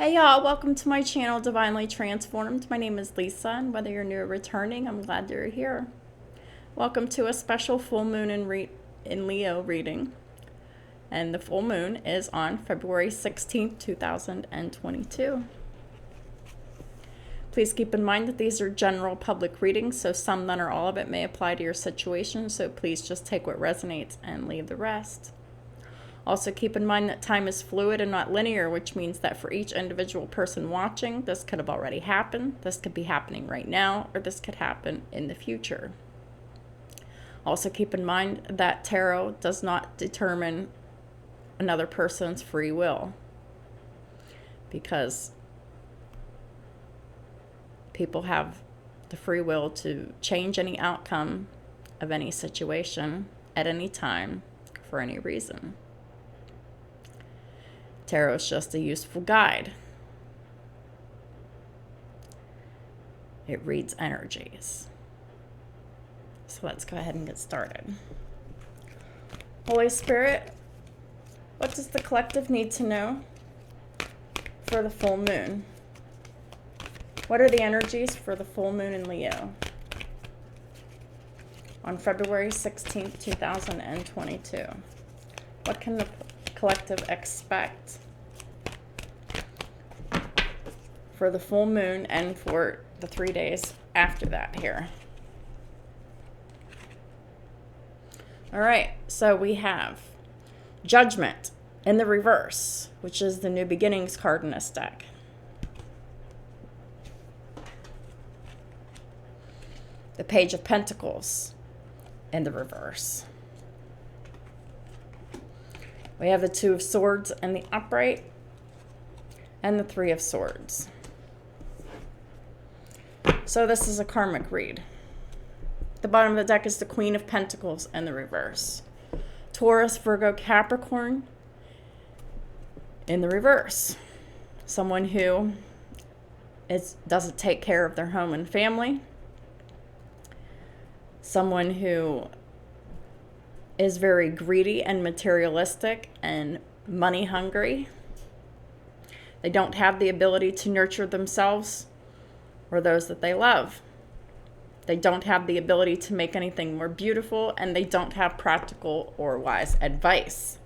Hey y'all, welcome to my channel, Divinely Transformed. My name is Lisa, and whether you're new or returning, I'm glad you're here. Welcome to a special full moon in Leo reading. And the full moon is on February 16th, 2022. Please keep in mind that these are general public readings, so some, none, or all of it may apply to your situation, so please just take what resonates and leave the rest. Also keep in mind that time is fluid and not linear, which means that for each individual person watching, this could have already happened, this could be happening right now, or this could happen in the future. Also keep in mind that tarot does not determine another person's free will, because people have the free will to change any outcome of any situation at any time for any reason. Tarot is just a useful guide. It reads energies. So let's go ahead and get started. Holy Spirit, what does the collective need to know for the full moon? What are the energies for the full moon in Leo on February 16th, 2022? What can the collective expect for the full moon and for the 3 days after that here? All right, so we have Judgment in the reverse, which is the New Beginnings card in this deck. The Page of Pentacles in the reverse. We have the Two of Swords in the upright and the Three of Swords. So this is a karmic read. The bottom of the deck is the Queen of Pentacles in the reverse. Taurus, Virgo, Capricorn in the reverse. Someone who doesn't take care of their home and family. Someone who is very greedy and materialistic and money hungry. They don't have the ability to nurture themselves or those that they love. They don't have the ability to make anything more beautiful, and they don't have practical or wise advice.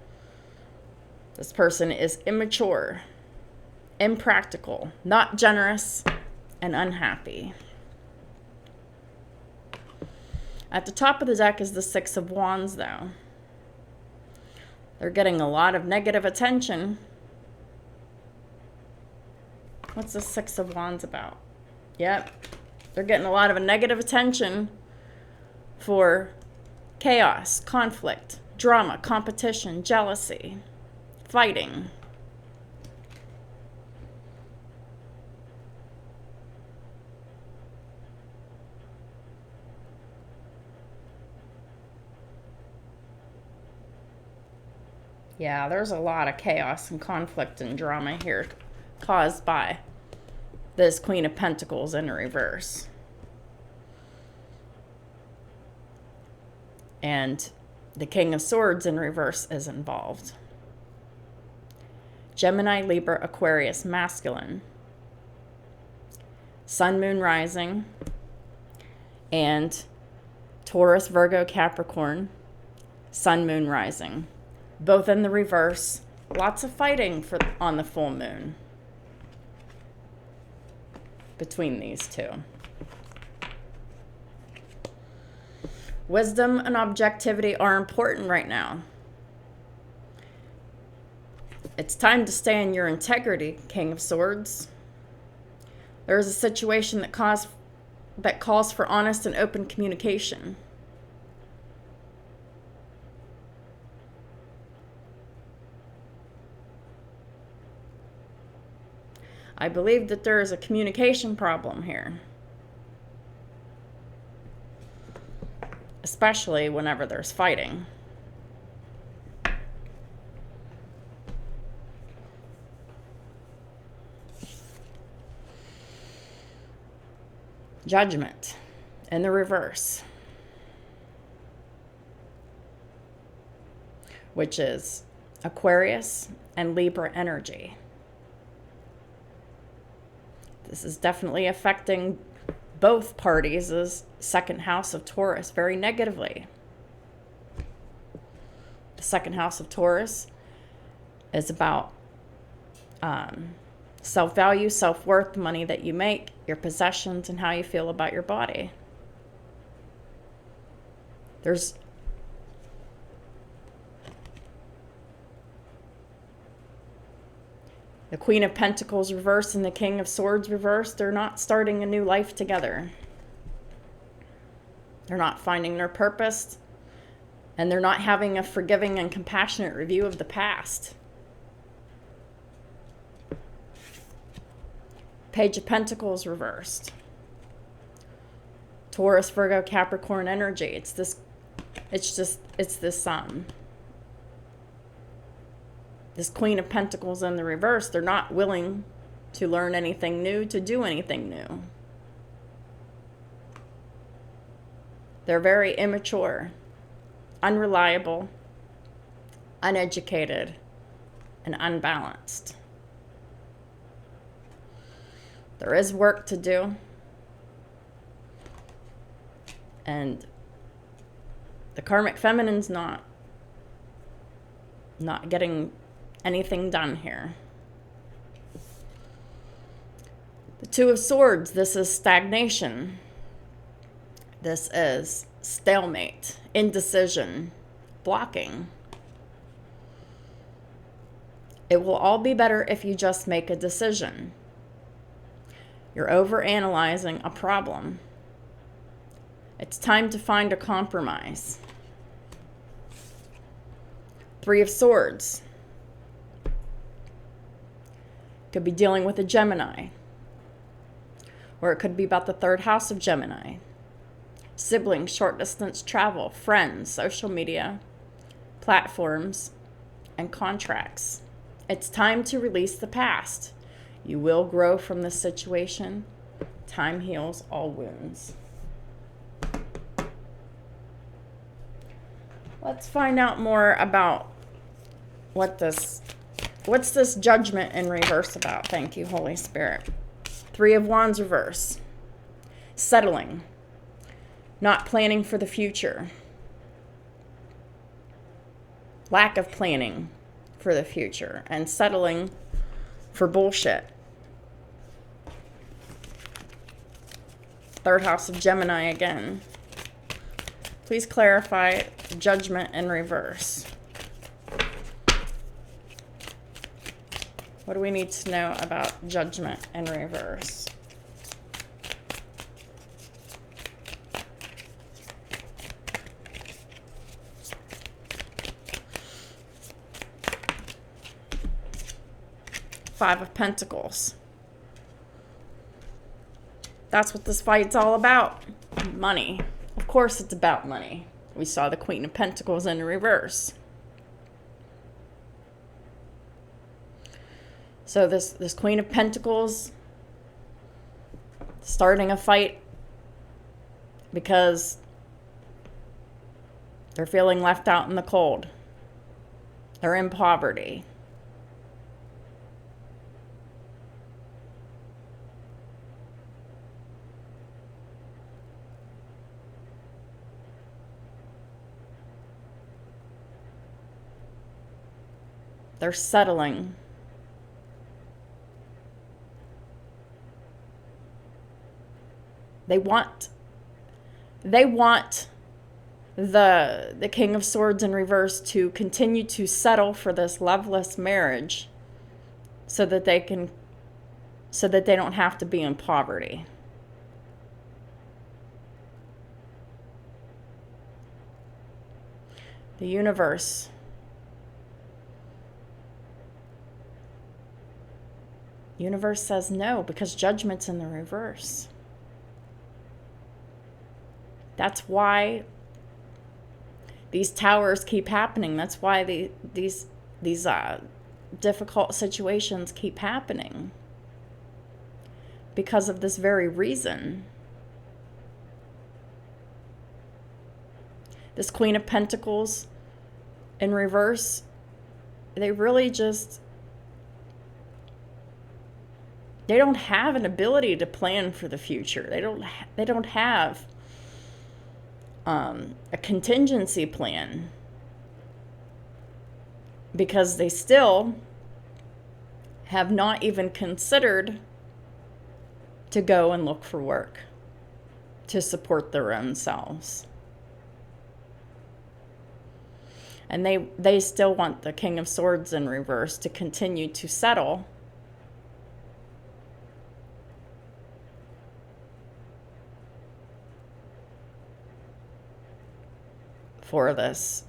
This person is immature, impractical, not generous, and unhappy. At the top of the deck is the Six of Wands, though. They're getting a lot of negative attention. What's the Six of Wands about? Yep. They're getting a lot of negative attention for chaos, conflict, drama, competition, jealousy, fighting. Yeah, there's a lot of chaos and conflict and drama here caused by this Queen of Pentacles in reverse. And the King of Swords in reverse is involved. Gemini, Libra, Aquarius, masculine. Sun, Moon, Rising. And Taurus, Virgo, Capricorn, Sun, Moon, Rising. Both in the reverse. Lots of fighting on the full moon between these two. Wisdom and objectivity are important right now. It's time to stay in your integrity, King of Swords. There is a situation that calls for honest and open communication. I believe that there is a communication problem here, especially whenever there's fighting. Judgment in the reverse, which is Aquarius and Libra energy. This is definitely affecting both parties' second house of Taurus very negatively. The second house of Taurus is about self-value, self-worth, the money that you make, your possessions, and how you feel about your body. There's the Queen of Pentacles reversed and the King of Swords reversed. They're not starting a new life together. They're not finding their purpose, and they're not having a forgiving and compassionate review of the past. Page of Pentacles reversed. Taurus, Virgo, Capricorn energy. It's this Queen of Pentacles in the reverse. They're not willing to learn anything new, to do anything new. They're very immature, unreliable, uneducated, and unbalanced. There is work to do. And the karmic feminine's not getting anything done here. The Two of Swords, this is stagnation. This is stalemate, indecision, blocking. It will all be better if you just make a decision. You're overanalyzing a problem. It's time to find a compromise. Three of Swords. Could be dealing with a Gemini. Or it could be about the third house of Gemini. Siblings, short distance travel, friends, social media, platforms, and contracts. It's time to release the past. You will grow from this situation. Time heals all wounds. Let's find out more about what's this Judgment in reverse about. Thank you, Holy Spirit. Three of Wands reverse. Settling. Not planning for the future. Lack of planning for the future. And settling for bullshit. Third house of Gemini again. Please clarify Judgment in reverse. What do we need to know about Judgment in reverse? Five of Pentacles. That's what this fight's all about. Money. Of course it's about money. We saw the Queen of Pentacles in reverse. So this Queen of Pentacles starting a fight because they're feeling left out in the cold. They're in poverty. They're settling. They want the King of Swords in reverse to continue to settle for this loveless marriage so that they don't have to be in poverty. The universe. Universe says no because Judgment's in the reverse. That's why these towers keep happening. That's why these difficult situations keep happening. Because of this very reason. This Queen of Pentacles in reverse, they really just They don't have an ability to plan for the future. They don't have a contingency plan, because they still have not even considered to go and look for work to support their own selves. And they still want the King of Swords in reverse to continue to settle for this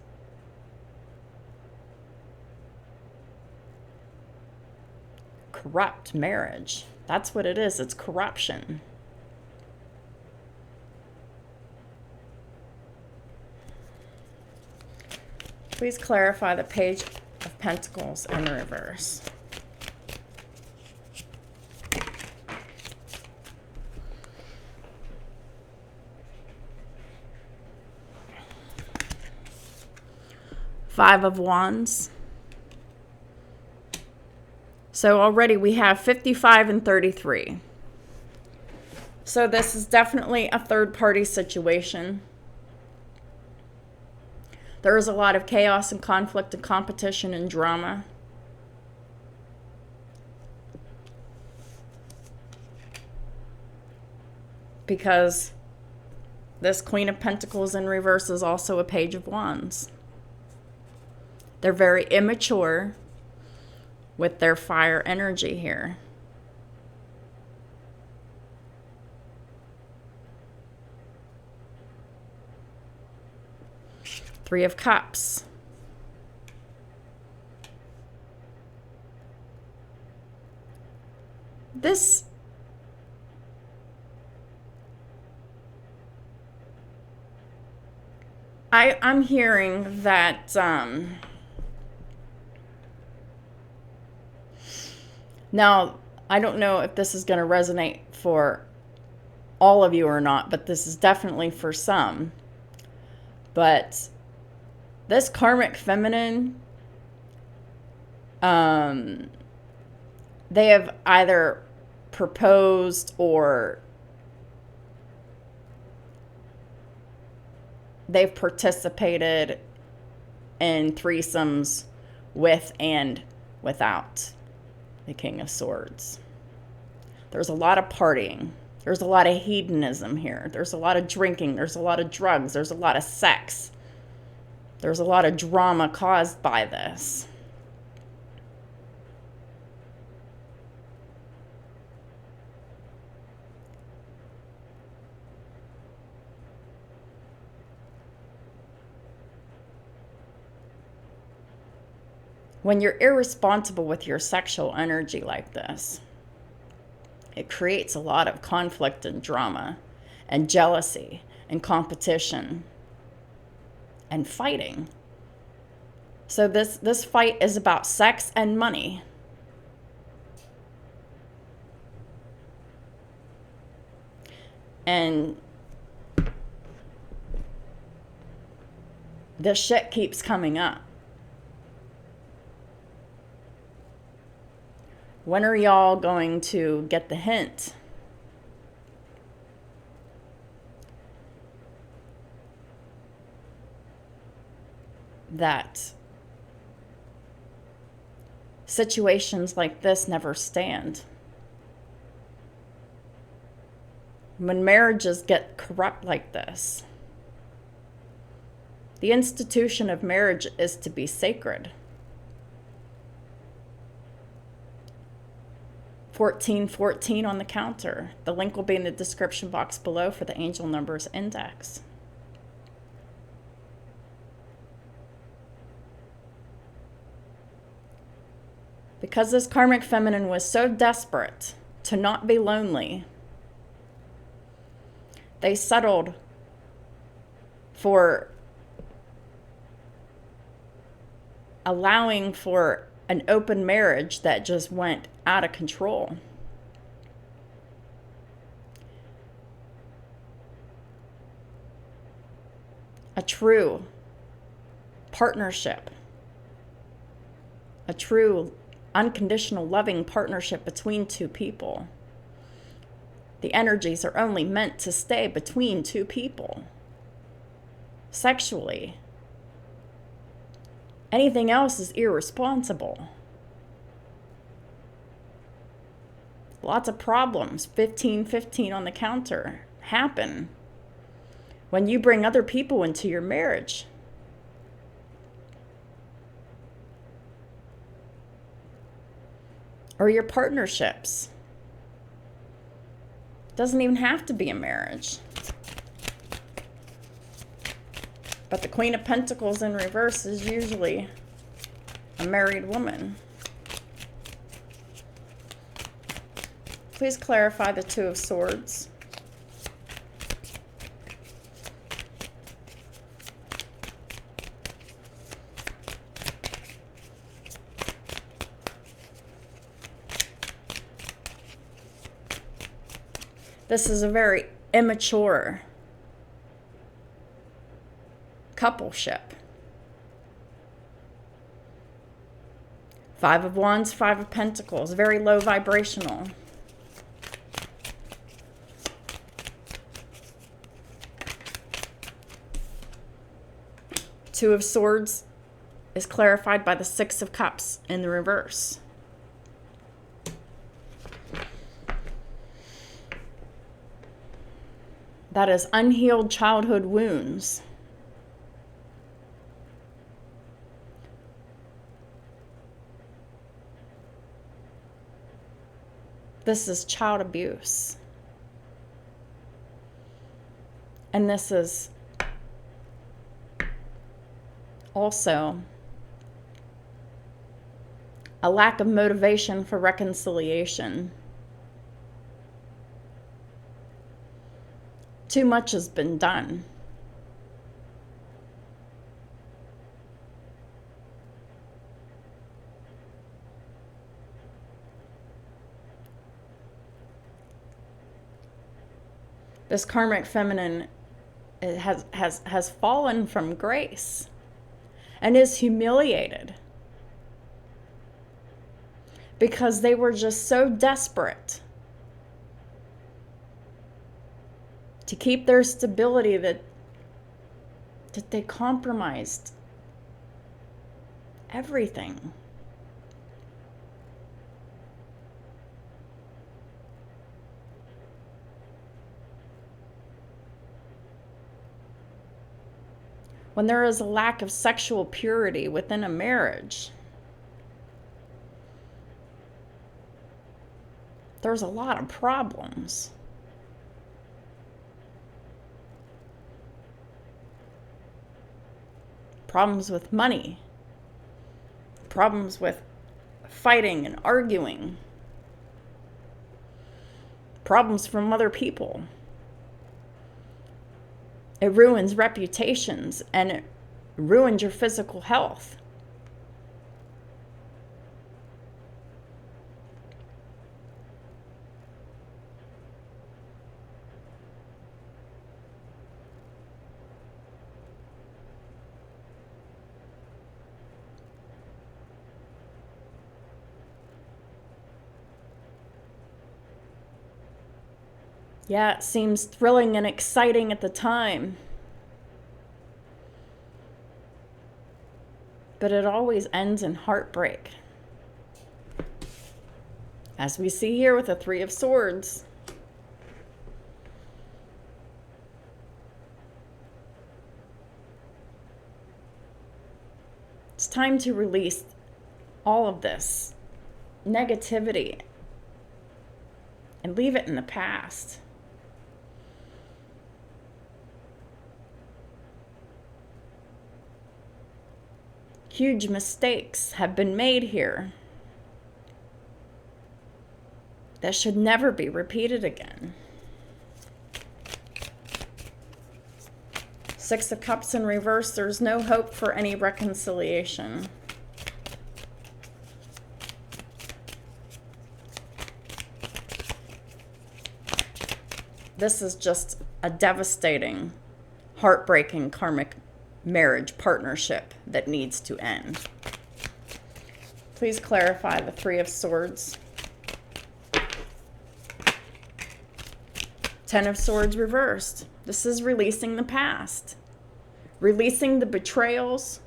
corrupt marriage. That's what it is. It's corruption. Please clarify the Page of Pentacles in reverse. Five of Wands. So already we have 55 and 33. So this is definitely a third-party situation. There is a lot of chaos and conflict and competition and drama. Because this Queen of Pentacles in reverse is also a Page of Wands. They're very immature with their fire energy here. Three of Cups. This I'm hearing that now, I don't know if this is going to resonate for all of you or not, but this is definitely for some. But this karmic feminine, they have either proposed or they've participated in threesomes with and without the King of Swords. There's a lot of partying. There's a lot of hedonism here. There's a lot of drinking. There's a lot of drugs. There's a lot of sex. There's a lot of drama caused by this. When you're irresponsible with your sexual energy like this, it creates a lot of conflict and drama and jealousy and competition and fighting. So this fight is about sex and money. And this shit keeps coming up. When are y'all going to get the hint? That situations like this never stand. When marriages get corrupt like this, the institution of marriage is to be sacred. 1414 on the counter. The link will be in the description box below for the Angel Numbers Index. Because this karmic feminine was so desperate to not be lonely, they settled for allowing for an open marriage that just went out of control. A true partnership, a true unconditional loving partnership between two people. The energies are only meant to stay between two people. Sexually. Anything else is irresponsible. Lots of problems, 15-15 on the counter, happen when you bring other people into your marriage. Or your partnerships. Doesn't even have to be a marriage. But the Queen of Pentacles in reverse is usually a married woman. Please clarify the Two of Swords. This is a very immature coupleship. Five of Wands, Five of Pentacles, very low vibrational. Two of Swords is clarified by the Six of Cups in the reverse. That is unhealed childhood wounds. This is child abuse. And this is also a lack of motivation for reconciliation. Too much has been done. This karmic feminine has fallen from grace and is humiliated because they were just so desperate to keep their stability that they compromised everything. When there is a lack of sexual purity within a marriage, there's a lot of problems. Problems with money, problems with fighting and arguing, problems from other people. It ruins reputations and it ruins your physical health. Yeah, it seems thrilling and exciting at the time. But it always ends in heartbreak. As we see here with the Three of Swords. It's time to release all of this negativity and leave it in the past. Huge mistakes have been made here that should never be repeated again. Six of Cups in reverse, there's no hope for any reconciliation. This is just a devastating, heartbreaking karmic marriage partnership that needs to end. Please clarify the Three of Swords. Ten of Swords reversed. This is releasing the past. Releasing the betrayals.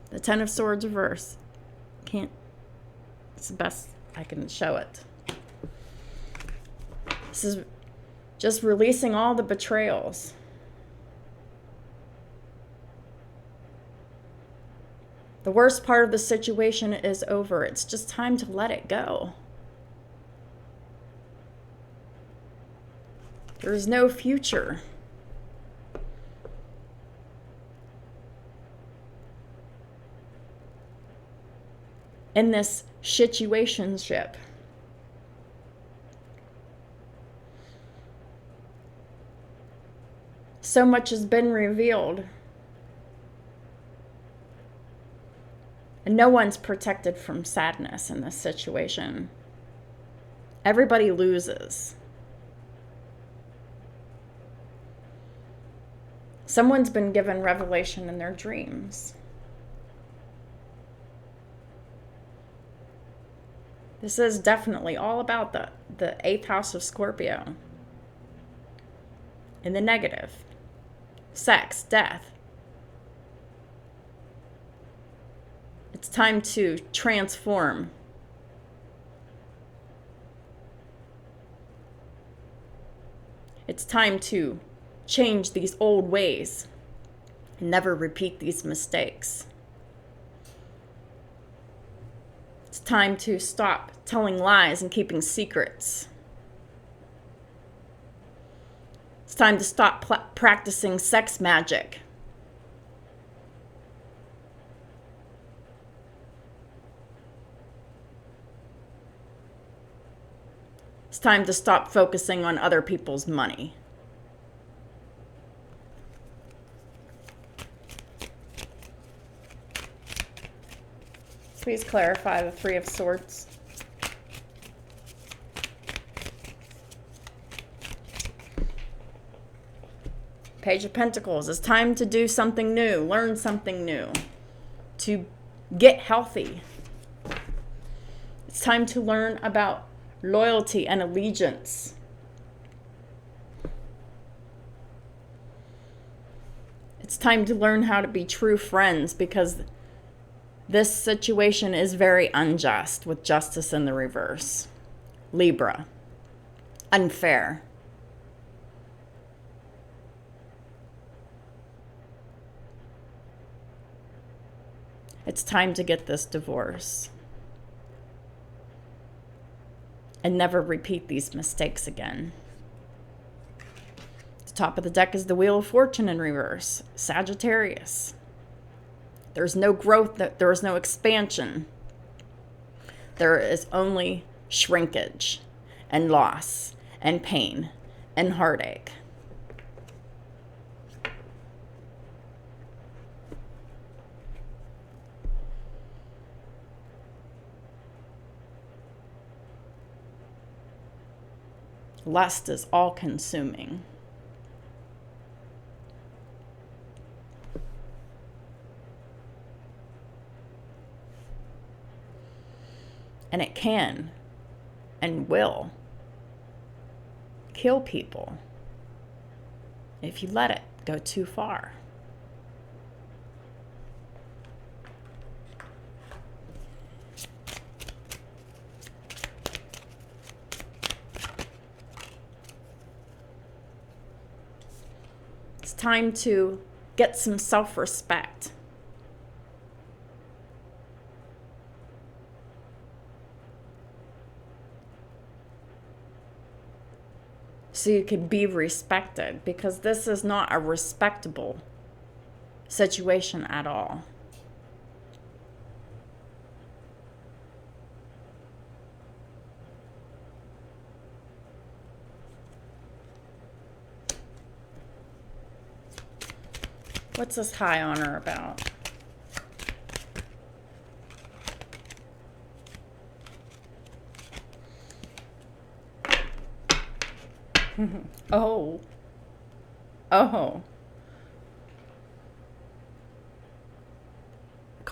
The Ten of Swords reversed. It's the best I can show it. This is just releasing all the betrayals. The worst part of the situation is over. It's just time to let it go. There is no future. In this situationship. So much has been revealed. And no one's protected from sadness in this situation. Everybody loses. Someone's been given revelation in their dreams. This is definitely all about the 8th house of Scorpio. In the negative. Sex, death. It's time to transform. It's time to change these old ways and never repeat these mistakes. It's time to stop telling lies and keeping secrets. It's time to stop practicing sex magic. It's time to stop focusing on other people's money. Please clarify the Three of Swords. Page of Pentacles. It's time to do something new, learn something new, to get healthy. It's time to learn about loyalty and allegiance. It's time to learn how to be true friends, because this situation is very unjust with justice in the reverse. Libra. Unfair. It's time to get this divorce. And never repeat these mistakes again. The top of the deck is the Wheel of Fortune in reverse. Sagittarius. There's no growth, there is no expansion. There is only shrinkage and loss and pain and heartache. Lust is all-consuming. And it can and will kill people if you let it go too far. It's time to get some self-respect. So you can be respected, because this is not a respectable situation at all. What's this high honor about? Oh.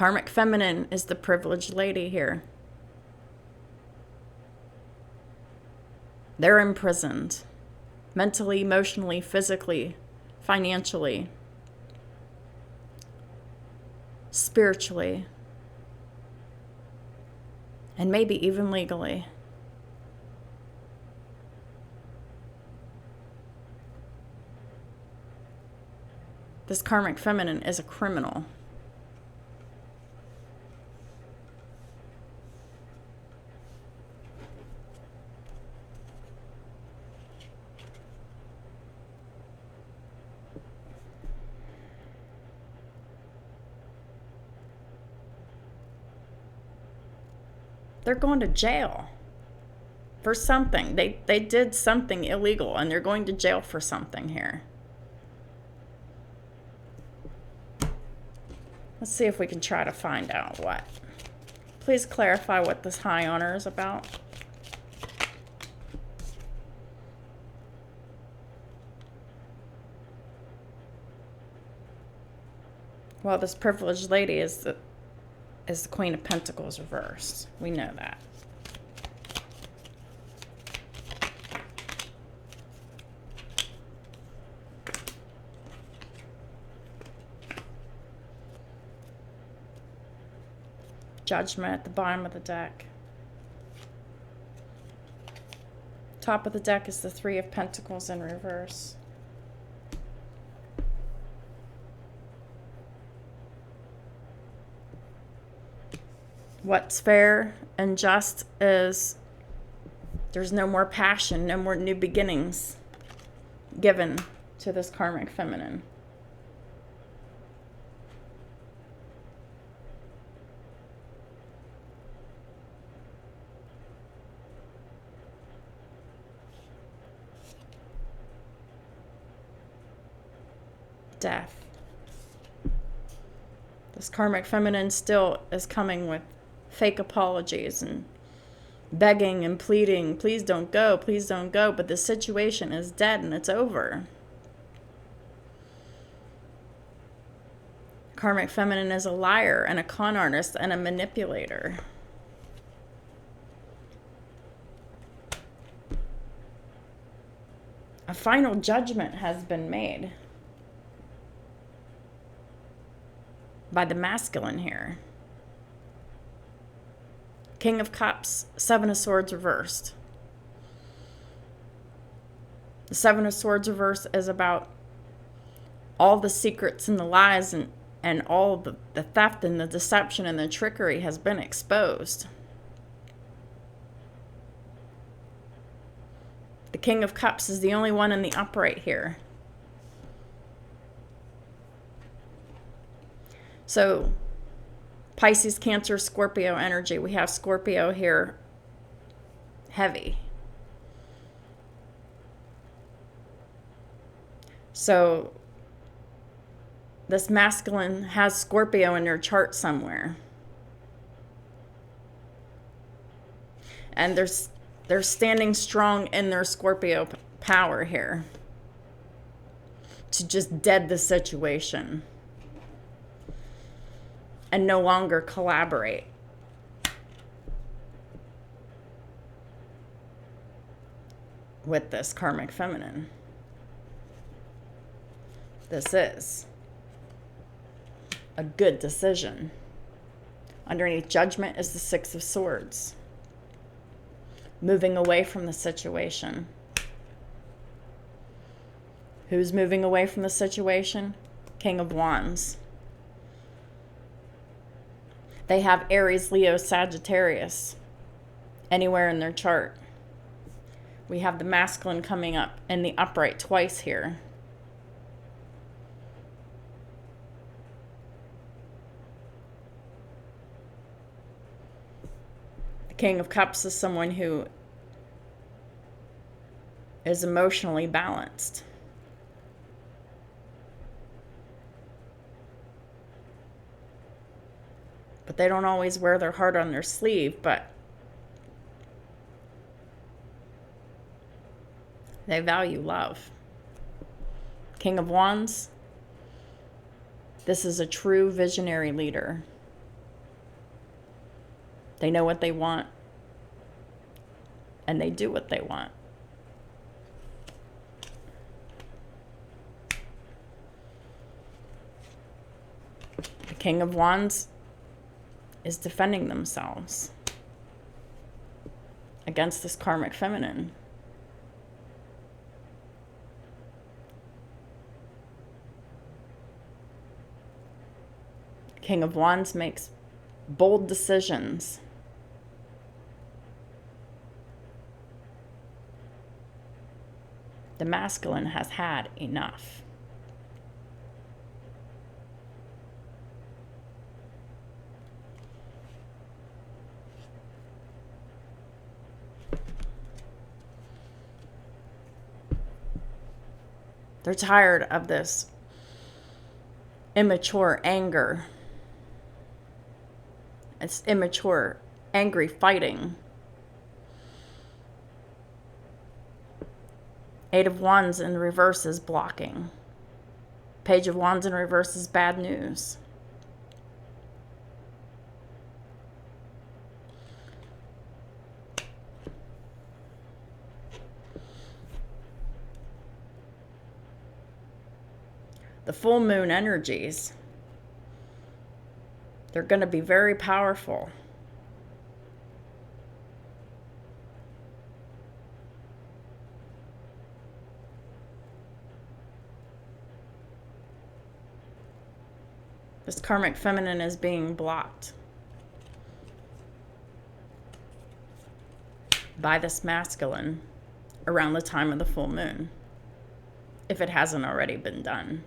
Karmic feminine is the privileged lady here. They're imprisoned. Mentally, emotionally, physically, financially, spiritually, and maybe even legally. This karmic feminine is a criminal. They're going to jail for something. They did something illegal, and they're going to jail for something here. Let's see if we can try to find out what. Please clarify what this high honor is about. Well, this privileged lady is the Queen of Pentacles reversed. We know that. Judgment at the bottom of the deck. Top of the deck is the Three of Pentacles in reverse. What's fair and just is there's no more passion, no more new beginnings given to this karmic feminine. Death. This karmic feminine still is coming with fake apologies and begging and pleading, please don't go, but the situation is dead and it's over. Karmic feminine is a liar and a con artist and a manipulator. A final judgment has been made by the masculine here. King of Cups, Seven of Swords reversed. The Seven of Swords reversed is about all the secrets and the lies and all the theft and the deception and the trickery has been exposed. The King of Cups is the only one in the upright here. So, Pisces, Cancer, Scorpio energy. We have Scorpio here heavy. So, this masculine has Scorpio in their chart somewhere. And they're standing strong in their Scorpio power here to just dead the situation and no longer collaborate. With this karmic feminine. This is a good decision. Underneath judgment is the Six of Swords. Moving away from the situation. Who's moving away from the situation? King of Wands. They have Aries, Leo, Sagittarius anywhere in their chart. We have the masculine coming up in the upright twice here. The King of Cups is someone who is emotionally balanced. But they don't always wear their heart on their sleeve, but they value love. King of Wands, this is a true visionary leader. They know what they want, and they do what they want. The King of Wands is defending themselves against this karmic feminine. King of Wands makes bold decisions. The masculine has had enough. They're tired of this immature anger. It's immature, angry fighting. Eight of Wands in reverse is blocking. Page of Wands in reverse is bad news. The full moon energies, they're going to be very powerful. This karmic feminine is being blocked by this masculine around the time of the full moon, if it hasn't already been done.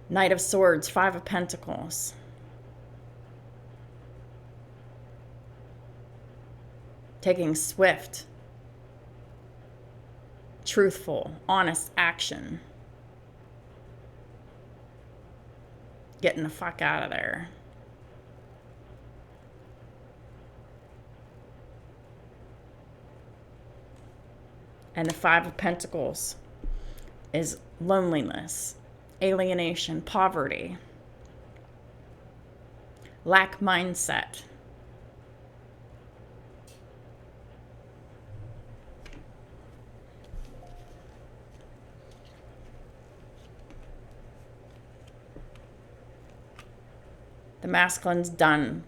Knight of Swords, Five of Pentacles. Taking swift, truthful, honest action. Getting the fuck out of there. And the Five of Pentacles is loneliness, alienation, poverty, lack mindset. The masculine's done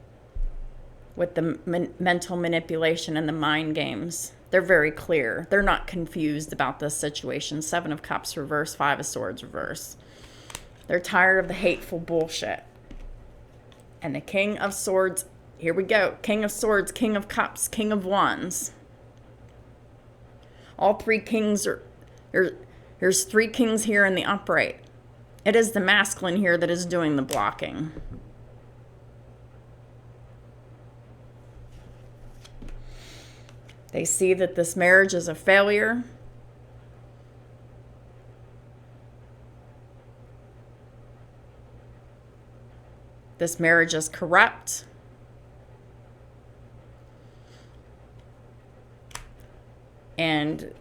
with the mental manipulation and the mind games. They're very clear. They're not confused about this situation. Seven of Cups reverse, Five of Swords reverse. They're tired of the hateful bullshit. And the King of Swords, here we go. King of Swords, King of Cups, King of Wands. All three kings are, there's three kings here in the upright. It is the masculine here that is doing the blocking. They see that this marriage is a failure. This marriage is corrupt. And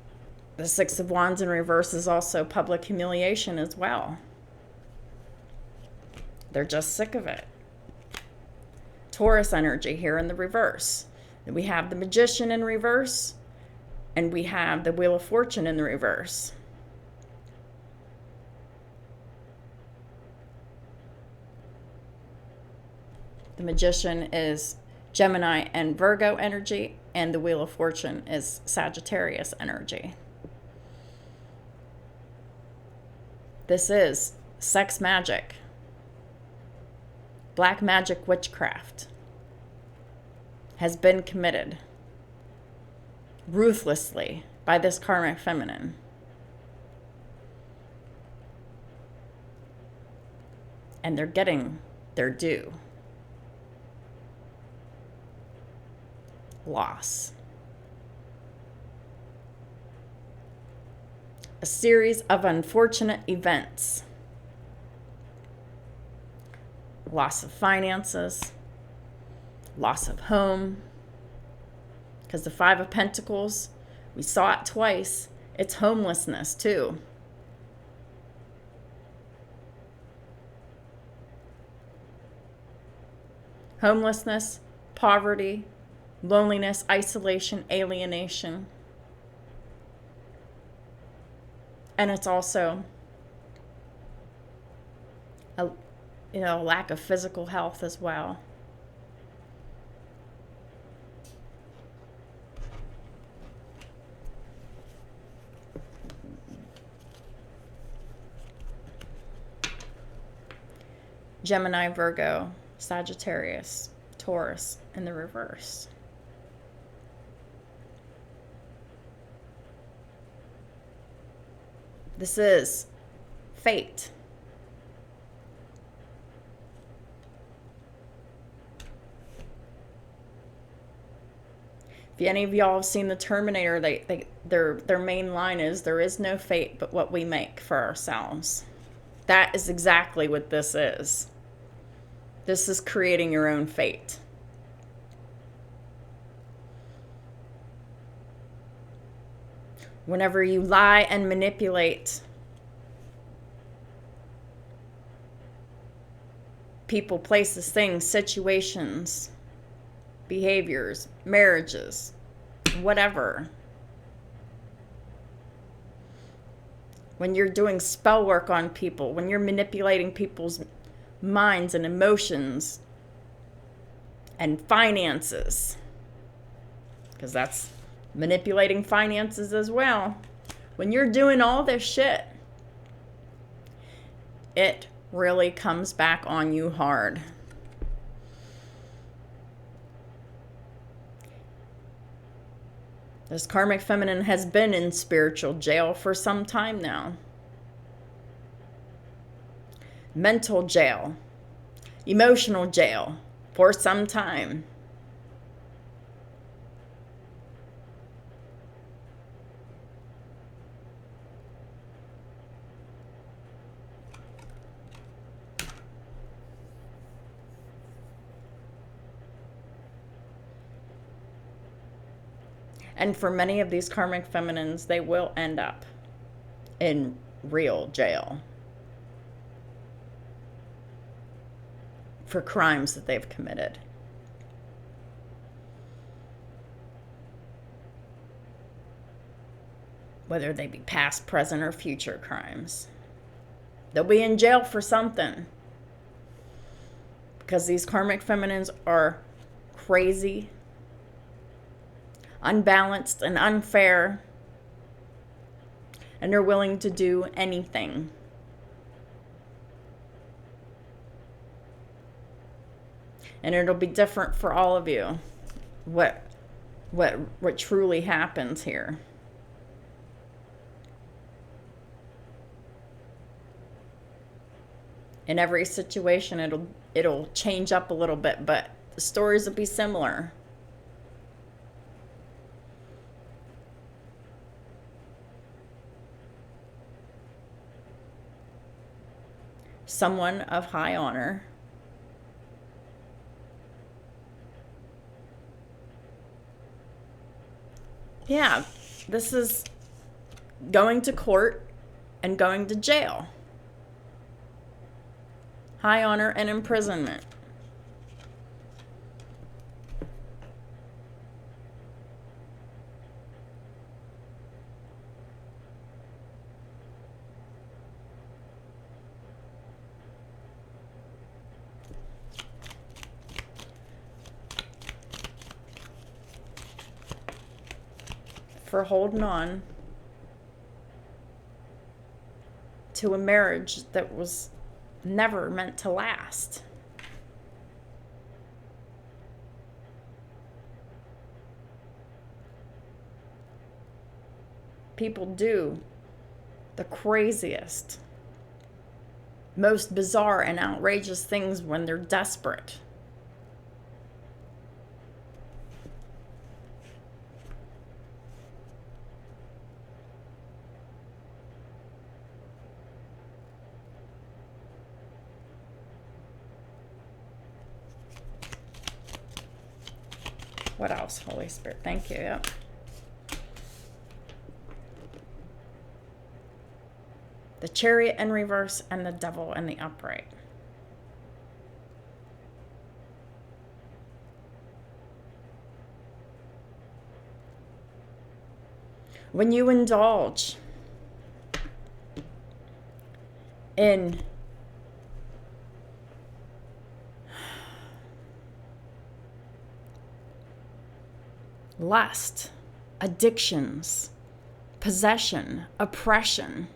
the Six of Wands in reverse is also public humiliation as well. They're just sick of it. Taurus energy here in the reverse. We have the Magician in reverse, and we have the Wheel of Fortune in the reverse. The Magician is Gemini and Virgo energy, and the Wheel of Fortune is Sagittarius energy. This is sex magic, black magic witchcraft. Has been committed ruthlessly by this karmic feminine. And they're getting their due. Loss. A series of unfortunate events. Loss of finances. Loss of home, because the Five of Pentacles, we saw it twice. It's homelessness too. homelessness, poverty, loneliness, isolation, alienation. And it's also a lack of physical health as well. Gemini, Virgo, Sagittarius, Taurus in the reverse. This is fate. If any of y'all have seen the Terminator, their main line is, "There is no fate but what we make for ourselves." That is exactly what this is. This is creating your own fate. Whenever you lie and manipulate people, places, things, situations, behaviors, marriages, whatever. When you're doing spell work on people, when you're manipulating people's minds and emotions and finances, because that's manipulating finances as well. When you're doing all this shit, it really comes back on you hard. This karmic feminine has been in spiritual jail for some time now. Mental jail, emotional jail for some time. And for many of these karmic feminines, they will end up in real jail for crimes that they've committed. Whether they be past, present, or future crimes. They'll be in jail for something. Because these karmic feminines are crazy, unbalanced, and unfair, and they're willing to do anything. And it'll be different for all of you what truly happens here. In every situation, it'll change up a little bit, but the stories will be similar. Someone of high honor. Yeah, this is going to court and going to jail. High honor and imprisonment. For holding on to a marriage that was never meant to last. People do the craziest, most bizarre and outrageous things when they're desperate. What else, Holy Spirit? Thank you. Yep. The Chariot in reverse and the Devil in the upright. When you indulge in lust, addictions, possession, oppression,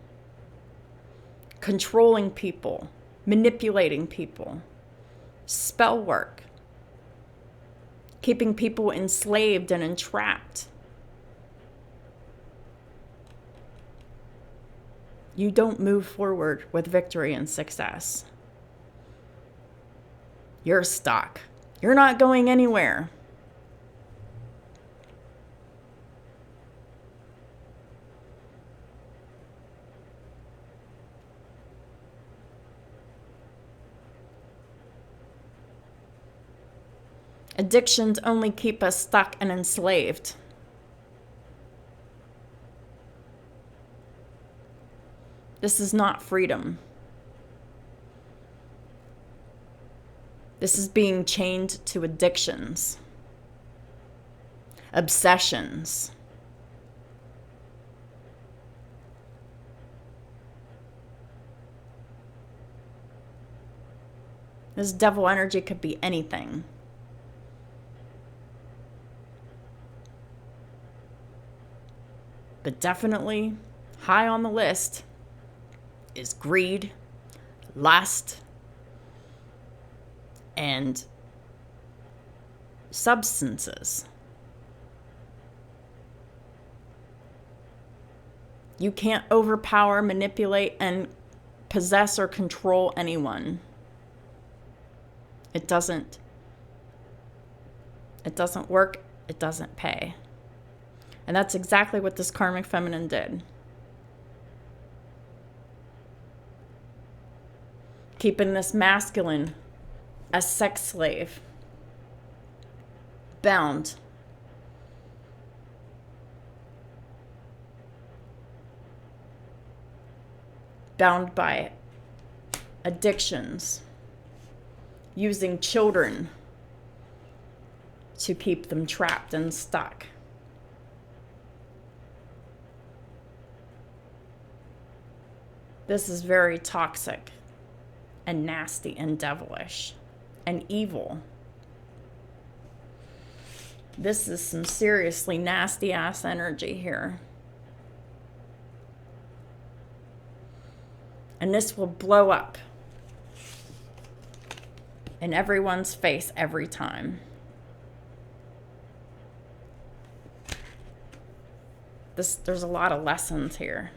controlling people, manipulating people, spell work, keeping people enslaved and entrapped, you don't move forward with victory and success. You're stuck. You're not going anywhere. Addictions only keep us stuck and enslaved. This is not freedom. This is being chained to addictions, obsessions. This devil energy could be anything. But definitely high on the list is greed, lust, and substances. You can't overpower, manipulate, and possess or control anyone. It doesn't work. It doesn't pay. And that's exactly what this karmic feminine did. Keeping this masculine a sex slave, bound. Bound by addictions, using children to keep them trapped and stuck. This is very toxic and nasty and devilish and evil. This is some seriously nasty ass energy here. And this will blow up in everyone's face every time. There's a lot of lessons here.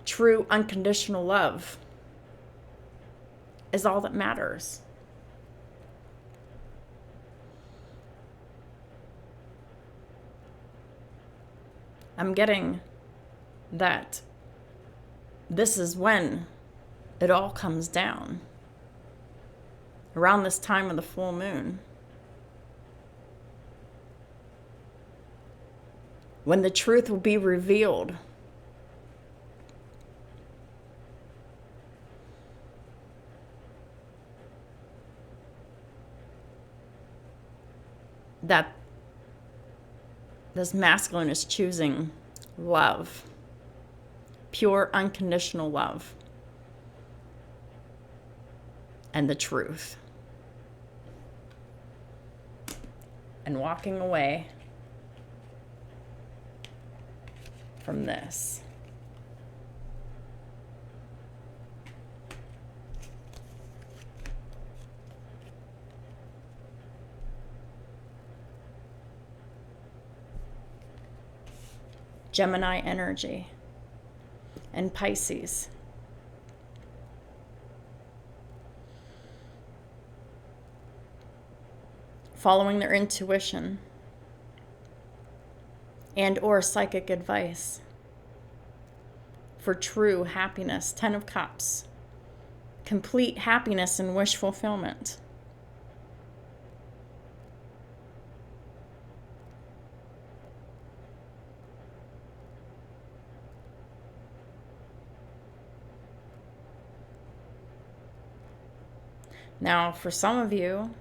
True unconditional love is all that matters. I'm getting that this is when it all comes down. Around this time of the full moon. When the truth will be revealed. That this masculine is choosing love, pure unconditional love, and the truth, and walking away from this. Gemini energy and Pisces. Following their intuition and or psychic advice for true happiness. 10 of Cups. Complete happiness and wish fulfillment. Now, for some of you,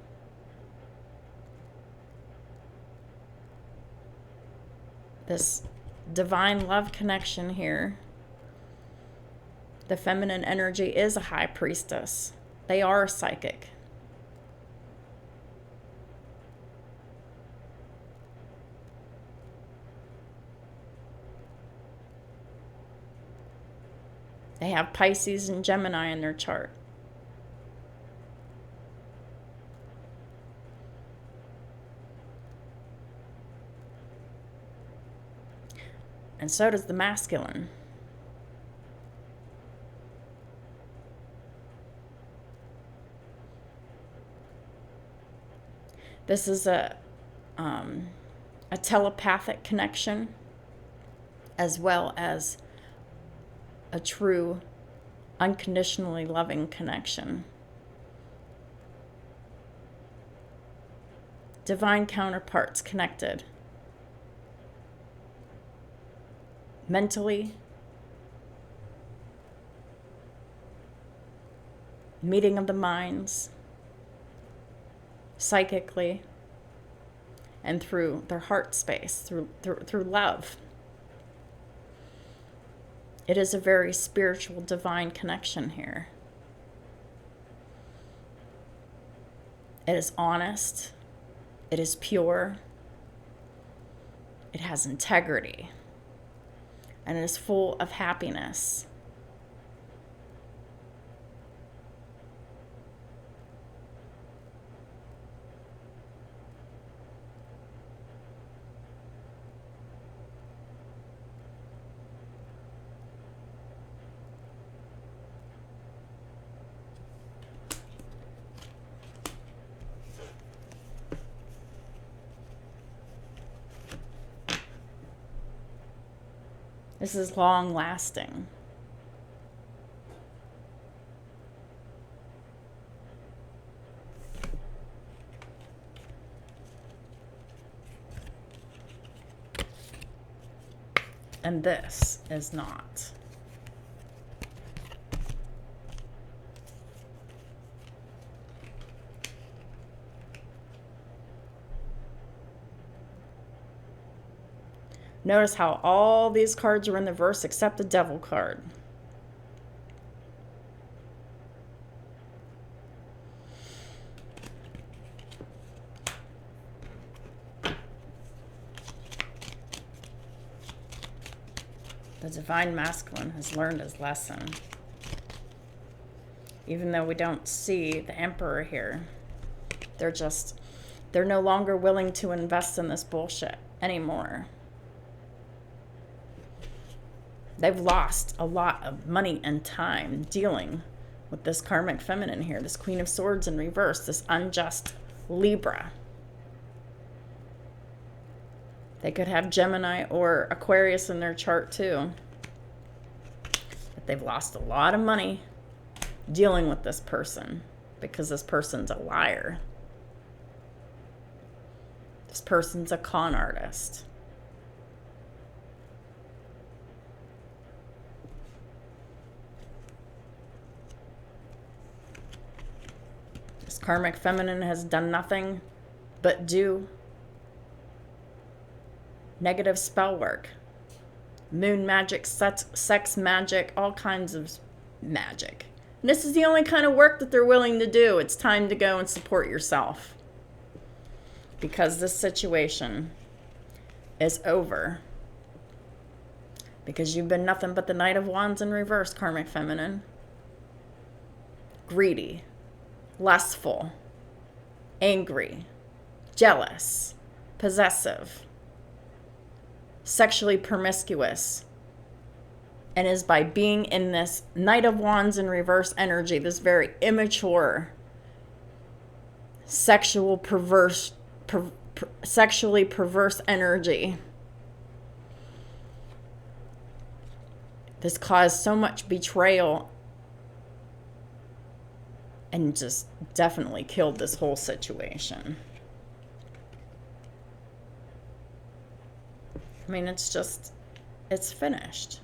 this divine love connection here. The feminine energy is a high priestess. They are a psychic. They have Pisces and Gemini in their chart. And so does the masculine. This is a telepathic connection, as well as a true, unconditionally loving connection. Divine counterparts connected. Mentally, meeting of the minds, psychically, and through their heart space, through love. It is a very spiritual, divine connection here. It is honest. It is pure. It has integrity. And it is full of happiness. This is long lasting. And this is not. Notice how all these cards are in the verse except the Devil card. The Divine Masculine has learned his lesson. Even though we don't see the Emperor here, they're no longer willing to invest in this bullshit anymore. They've lost a lot of money and time dealing with this karmic feminine here, this Queen of Swords in reverse, this unjust Libra. They could have Gemini or Aquarius in their chart too. But they've lost a lot of money dealing with this person because this person's a liar. This person's a con artist. This karmic feminine has done nothing but do negative spell work, moon magic, sex magic, all kinds of magic. And this is the only kind of work that they're willing to do. It's time to go and support yourself, because this situation is over. Because you've been nothing but the Knight of Wands in reverse, karmic feminine. Greedy, lustful, angry, jealous, possessive, sexually promiscuous, and is by being in this Knight of Wands in reverse energy, this very immature, sexually perverse energy. This caused so much betrayal and just definitely killed this whole situation. I mean, it's finished.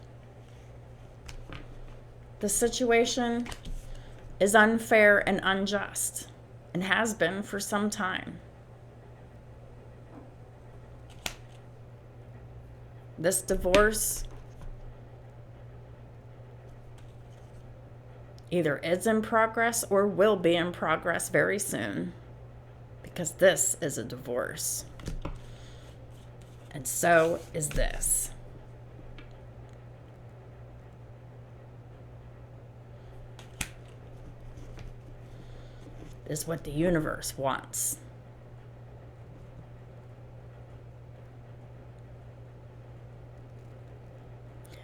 The situation is unfair and unjust, and has been for some time. This divorce either is in progress or will be in progress very soon, because this is a divorce. And so is this. This is what the universe wants.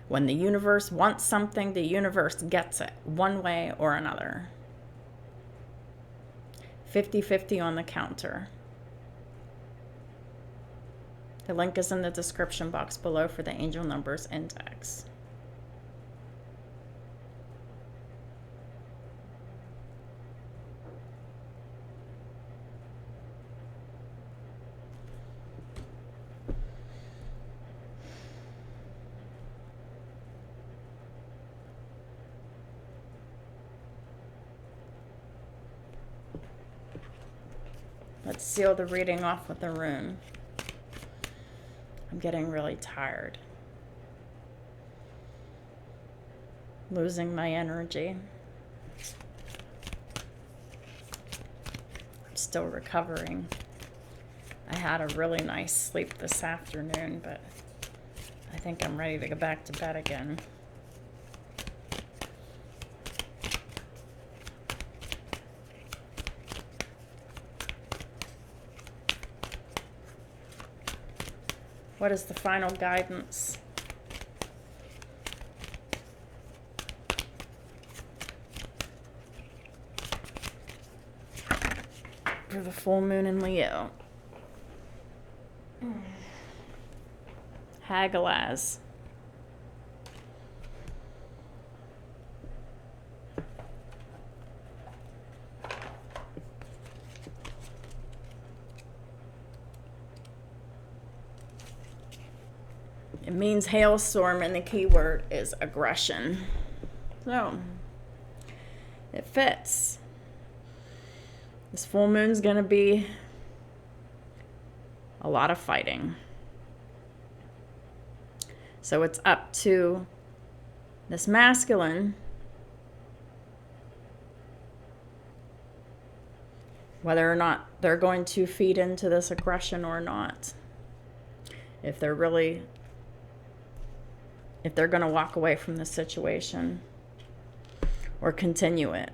When the universe wants something, the universe gets it, one way or another. 50-50 on the counter. The link is in the description box below for the Angel Numbers Index. Let's seal the reading off with a rune. I'm getting really tired. Losing my energy. I'm still recovering. I had a really nice sleep this afternoon, but I think I'm ready to go back to bed again. What is the final guidance? For the full moon in Leo. Hagalaz. It means hailstorm, and the key word is aggression. So, it fits. This full moon's going to be a lot of fighting. So it's up to this masculine whether or not they're going to feed into this aggression or not. If they're going to walk away from the situation or continue it.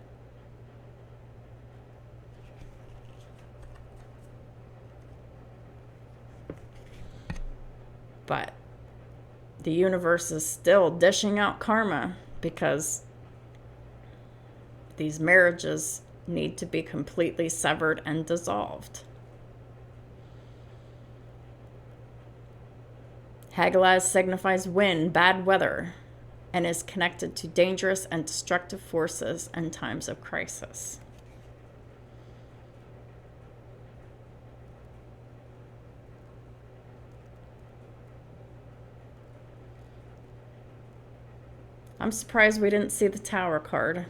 But the universe is still dishing out karma because these marriages need to be completely severed and dissolved. Hagalaz signifies wind, bad weather, and is connected to dangerous and destructive forces in times of crisis. I'm surprised we didn't see the Tower card,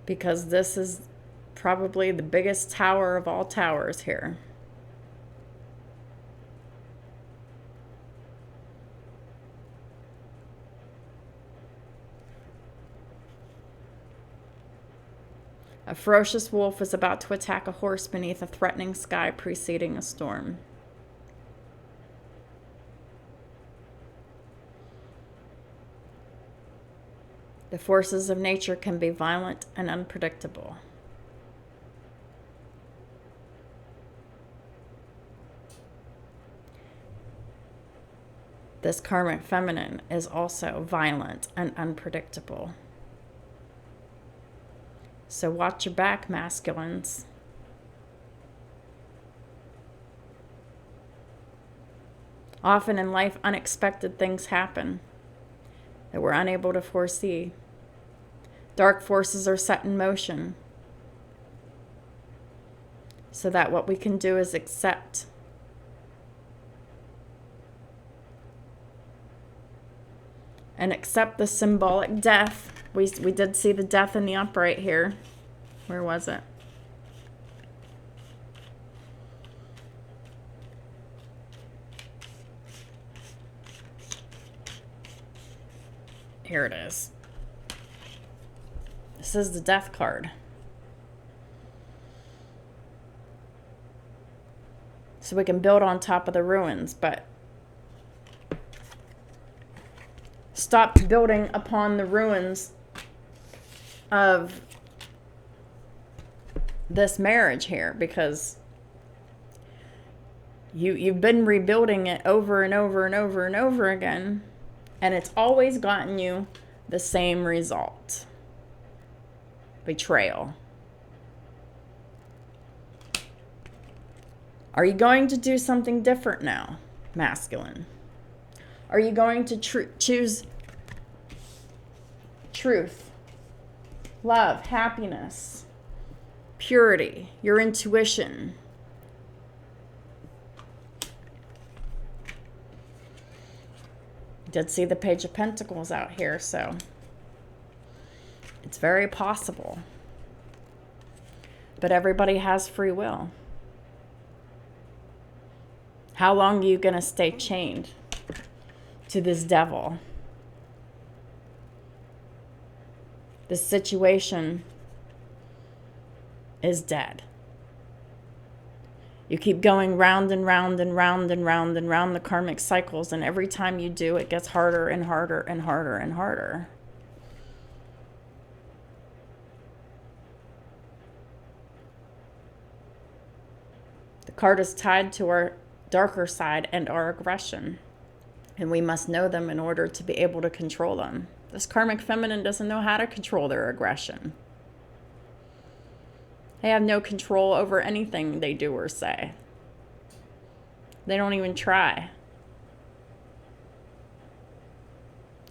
because this is probably the biggest tower of all towers here. A ferocious wolf is about to attack a horse beneath a threatening sky preceding a storm. The forces of nature can be violent and unpredictable. This karmic feminine is also violent and unpredictable. So watch your back, masculines. Often in life, unexpected things happen that we're unable to foresee. Dark forces are set in motion so that what we can do is accept. And accept the symbolic death. We did see the death in the upright here. Where was it? Here it is. This is the Death card. So we can build on top of the ruins, but stop building upon the ruins of this marriage here, because you've been rebuilding it over and over and over and over again, and it's always gotten you the same result. Betrayal. Are you going to do something different now, masculine? Are you going to choose truth, love, happiness, purity, your intuition? Did see the Page of Pentacles out here, so it's very possible. But everybody has free will. How long are you going to stay chained to this devil? This situation is dead. You keep going round and round and round and round and round the karmic cycles, and every time you do, it gets harder and harder and harder and harder. The card is tied to our darker side and our aggression, and we must know them in order to be able to control them. This karmic feminine doesn't know how to control their aggression. They have no control over anything they do or say. They don't even try.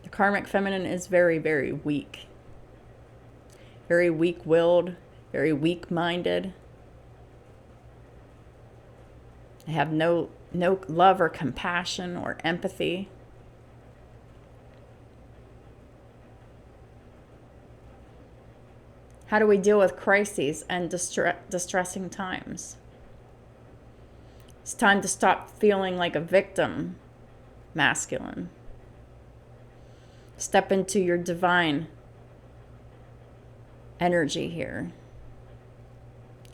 The karmic feminine is very, very weak. Very weak-willed, very weak-minded. They have no love or compassion or empathy. How do we deal with crises and distressing times? It's time to stop feeling like a victim, masculine. Step into your divine energy here.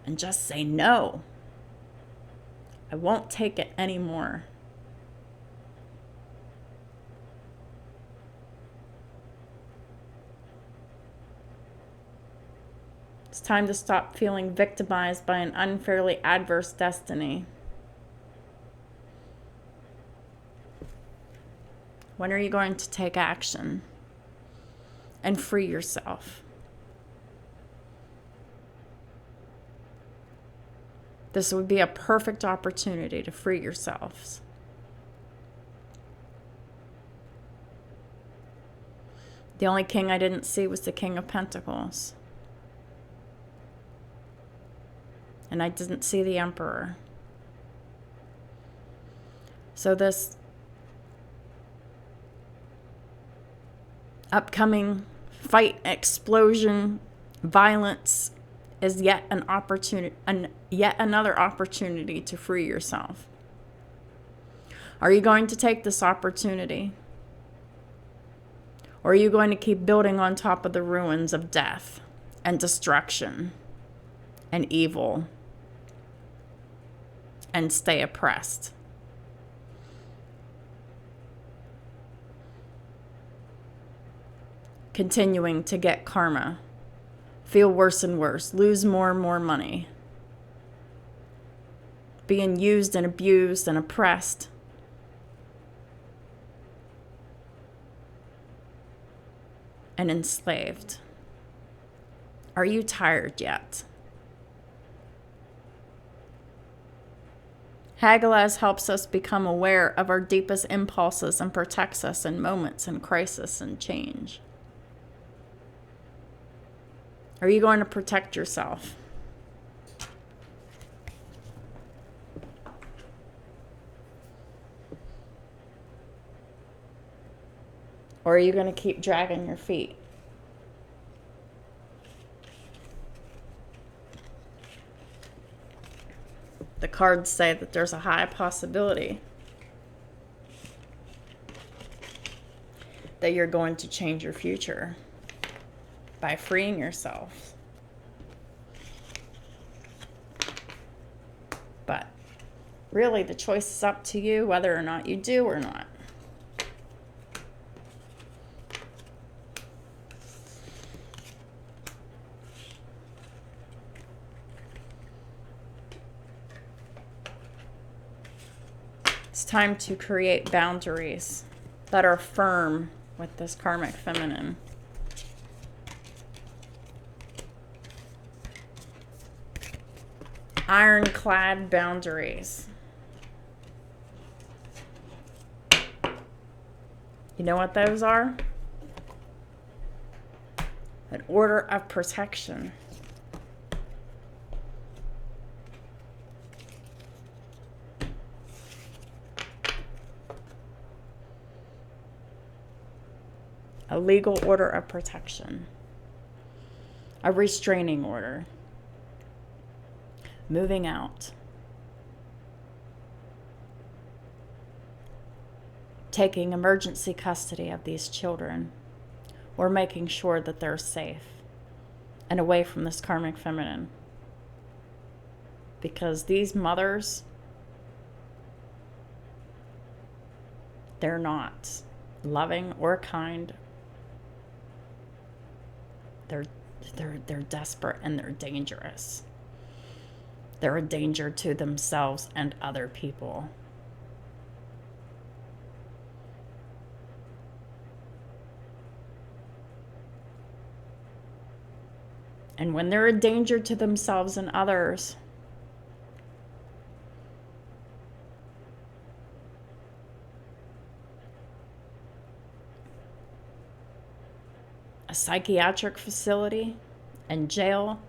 And just say no. I won't take it anymore. It's time to stop feeling victimized by an unfairly adverse destiny. When are you going to take action and free yourself? This would be a perfect opportunity to free yourselves. The only king I didn't see was the King of Pentacles. And I didn't see the Emperor. So this upcoming fight, explosion, violence is yet an opportunity, yet another opportunity to free yourself. Are you going to take this opportunity? Or are you going to keep building on top of the ruins of death and destruction and evil and stay oppressed? Continuing to get karma, feel worse and worse, lose more and more money, being used and abused and oppressed. And enslaved. Are you tired yet? Hagalaz helps us become aware of our deepest impulses and protects us in moments in crisis and change. Are you going to protect yourself? Or are you going to keep dragging your feet? The cards say that there's a high possibility that you're going to change your future by freeing yourself. But really, the choice is up to you whether or not you do or not. It's time to create boundaries that are firm with this karmic feminine. Ironclad boundaries. You know what those are? An order of protection. A legal order of protection. A restraining order. Moving out. Taking emergency custody of these children, or making sure that they're safe and away from this karmic feminine. Because these mothers, they're not loving or kind. They're desperate and they're dangerous. They're a danger to themselves and other people. And when they're a danger to themselves and others, a psychiatric facility and jail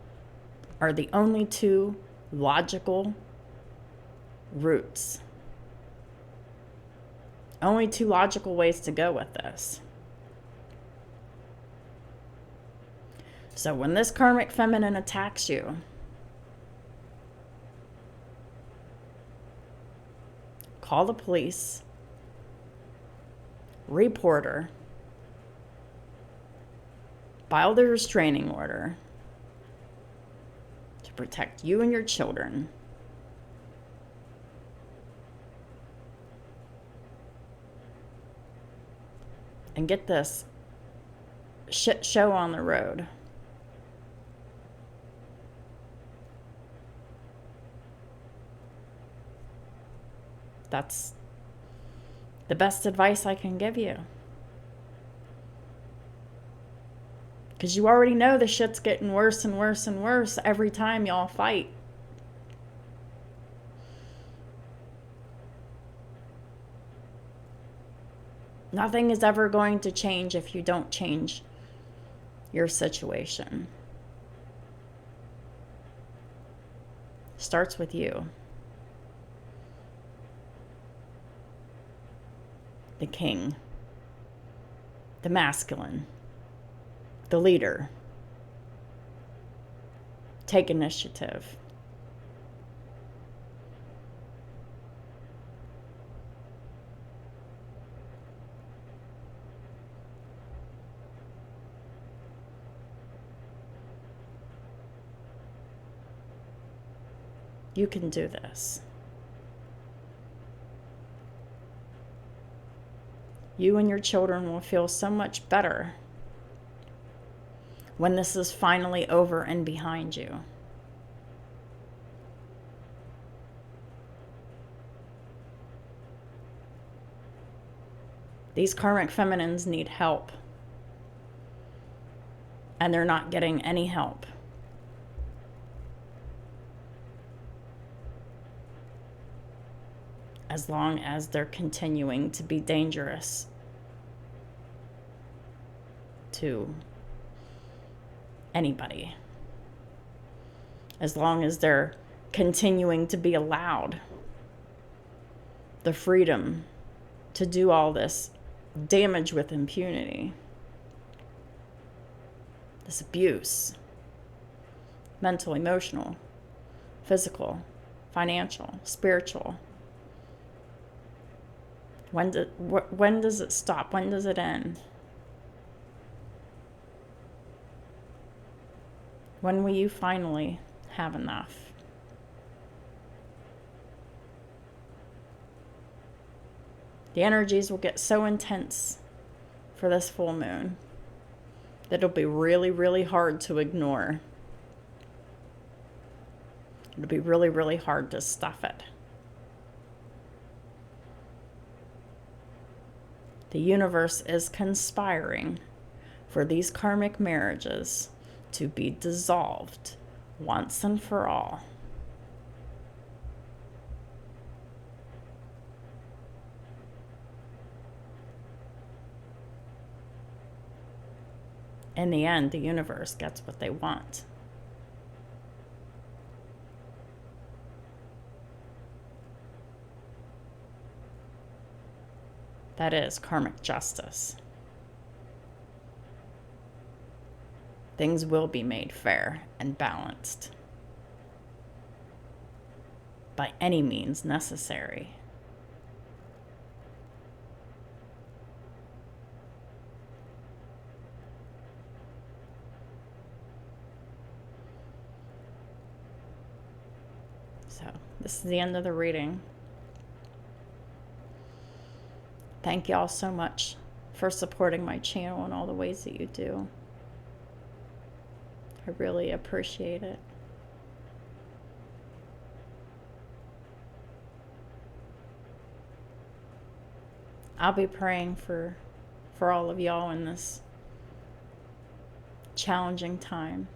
are the only two logical routes. Only two logical ways to go with this. So when this karmic feminine attacks you, call the police, report her, file the restraining order to protect you and your children. And get this shit show on the road. That's the best advice I can give you. Because you already know the shit's getting worse and worse and worse every time y'all fight. Nothing is ever going to change if you don't change your situation. Starts with you. The king. The masculine. The leader. Take initiative. You can do this. You and your children will feel so much better when this is finally over and behind you. These karmic feminines need help, and they're not getting any help. As long as they're continuing to be dangerous to anybody. As long as they're continuing to be allowed the freedom to do all this damage with impunity. This abuse. Mental, emotional, physical, financial, spiritual. When does it stop? When does it end? When will you finally have enough? The energies will get so intense for this full moon that it'll be really, really hard to ignore. It'll be really, really hard to stuff it. The universe is conspiring for these karmic marriages to be dissolved once and for all. In the end, the universe gets what they want. That is karmic justice. Things will be made fair and balanced by any means necessary. So, this is the end of the reading. Thank y'all so much for supporting my channel in all the ways that you do. I really appreciate it. I'll be praying for all of y'all in this challenging time.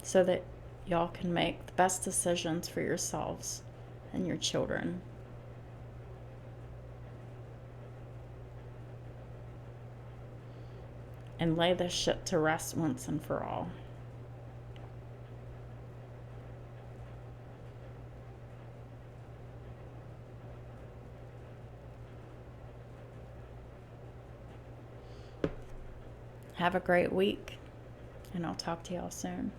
So that y'all can make the best decisions for yourselves and your children. And lay this shit to rest once and for all. Have a great week, and I'll talk to y'all soon.